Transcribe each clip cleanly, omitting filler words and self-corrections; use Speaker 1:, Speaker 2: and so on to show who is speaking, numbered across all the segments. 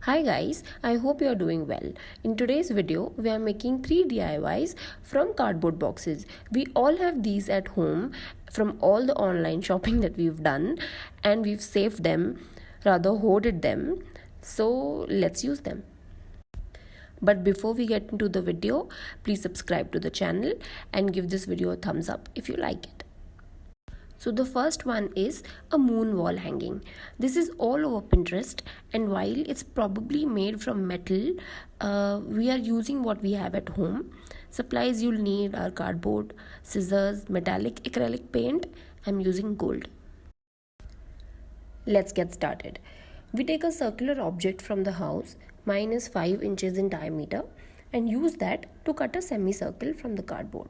Speaker 1: Hi guys, I hope you are doing well. In today's video, we are making 3 DIYs from cardboard boxes. We all have these at home from all the online shopping that we've done, and we've saved them, rather hoarded them. So let's use them. But before we get into the video, please subscribe to the channel and give this video a thumbs up if you like it. So the first one is a moon wall hanging. This is all over Pinterest, and while it's probably made from metal, we are using what we have at home. Supplies you'll need are cardboard, scissors, metallic acrylic paint. I'm using gold. Let's get started. We take a circular object from the house, mine is 5 inches in diameter, and use that to cut a semicircle from the cardboard.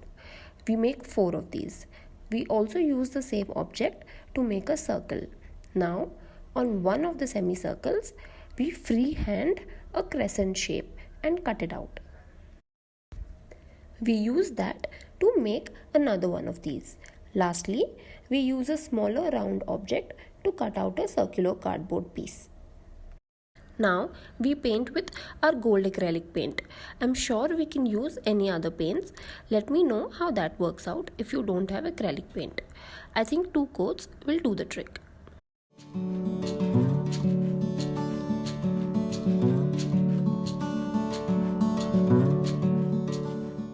Speaker 1: We make 4 of these. We also use the same object to make a circle. Now, on one of the semicircles, we freehand a crescent shape and cut it out. We use that to make another one of these. Lastly, we use a smaller round object to cut out a circular cardboard piece. Now we paint with our gold acrylic paint. I'm sure we can use any other paints. Let me know how that works out if you don't have acrylic paint. I think 2 coats will do the trick.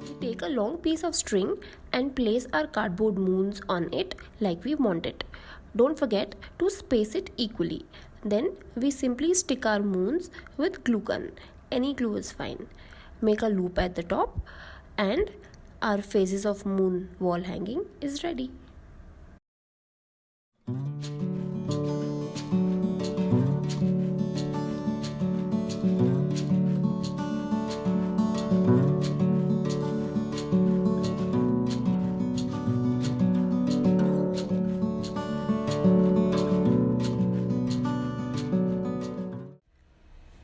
Speaker 1: We take a long piece of string and place our cardboard moons on it like we want it. Don't forget to space it equally. Then we simply stick our moons with glue gun. Any glue is fine. Make a loop at the top and our faces of moon wall hanging is ready.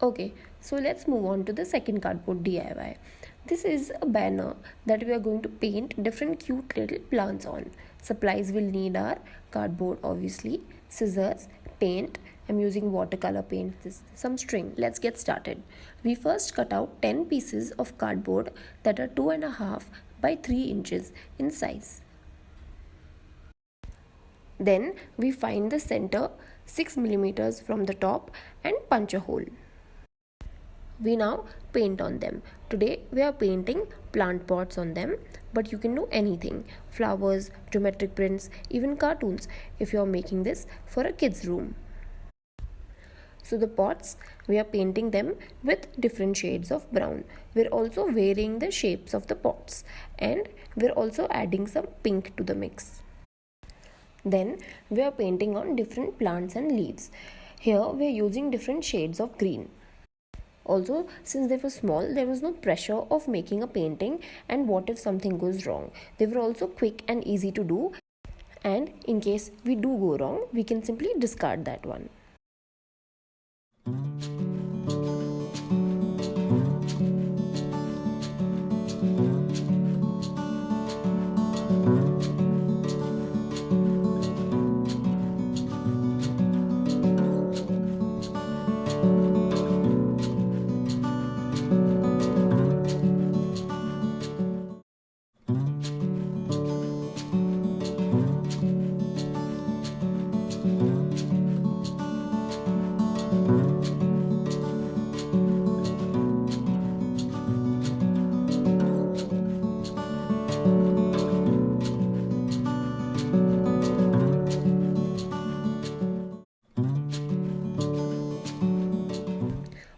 Speaker 1: Okay, so let's move on to the second cardboard DIY. This is a banner that we are going to paint different cute little plants on. Supplies we'll need are cardboard obviously, scissors, paint. I'm using watercolor paint, some string. Let's get started. We first cut out 10 pieces of cardboard that are 2.5 by 3 inches in size. Then we find the center 6 millimeters from the top and punch a hole. We now paint on them. Today we are painting plant pots on them, but you can do anything: flowers, geometric prints, even cartoons if you are making this for a kid's room. So the pots, we are painting them with different shades of brown. We're also varying the shapes of the pots, and we're also adding some pink to the mix. Then we are painting on different plants and leaves. Here we are using different shades of green. Also, since they were small, there was no pressure of making a painting and what if something goes wrong. They were also quick and easy to do, and in case we do go wrong, we can simply discard that one.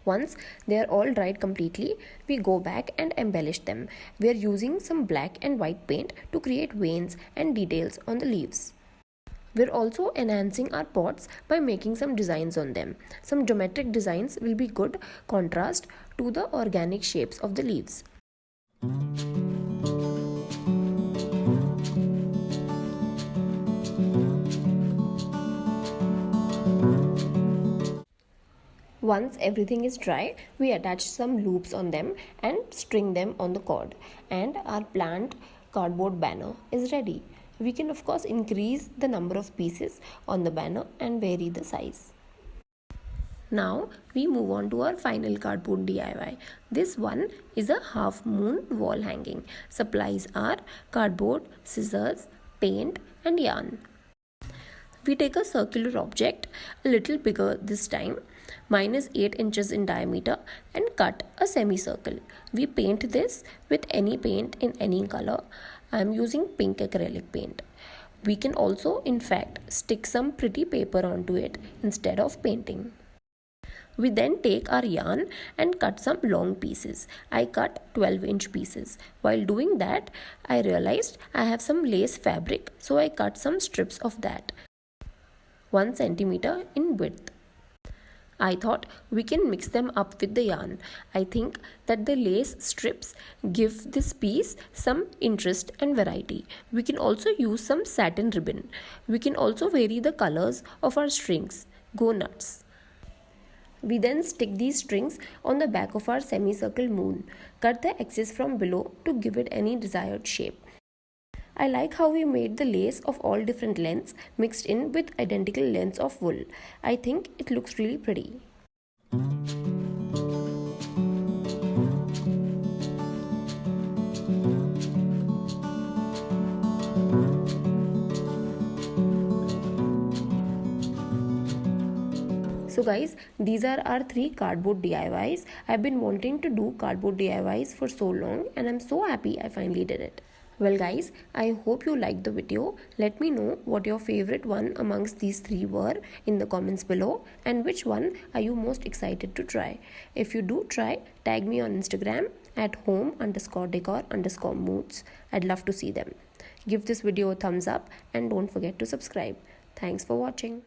Speaker 1: Once they are all dried completely, we go back and embellish them. We are using some black and white paint to create veins and details on the leaves. We're also enhancing our pots by making some designs on them. Some geometric designs will be good contrast to the organic shapes of the leaves. Once everything is dry, we attach some loops on them and string them on the cord, and our plant cardboard banner is ready. We can of course increase the number of pieces on the banner and vary the size. Now we move on to our final cardboard DIY. This one is a half moon wall hanging. Supplies are cardboard, scissors, paint and yarn. We take a circular object, a little bigger this time. Mine is 8 inches in diameter, and cut a semicircle. We paint this with any paint in any color. I am using pink acrylic paint. We can also, in fact, stick some pretty paper onto it instead of painting. We then take our yarn and cut some long pieces. I cut 12-inch pieces. While doing that, I realized I have some lace fabric, so I cut some strips of that. 1 centimeter in width. I thought we can mix them up with the yarn. I think that the lace strips give this piece some interest and variety. We can also use some satin ribbon. We can also vary the colors of our strings. Go nuts. We then stick these strings on the back of our semicircle moon. Cut the excess from below to give it any desired shape. I like how we made the lace of all different lengths mixed in with identical lengths of wool. I think it looks really pretty. So guys, these are our 3 cardboard DIYs. I've been wanting to do cardboard DIYs for so long and I'm so happy I finally did it. Well guys, I hope you liked the video. Let me know what your favorite one amongst these 3 were in the comments below and which one are you most excited to try. If you do try, tag me on Instagram at home_decor_moods. I'd love to see them. Give this video a thumbs up and don't forget to subscribe. Thanks for watching.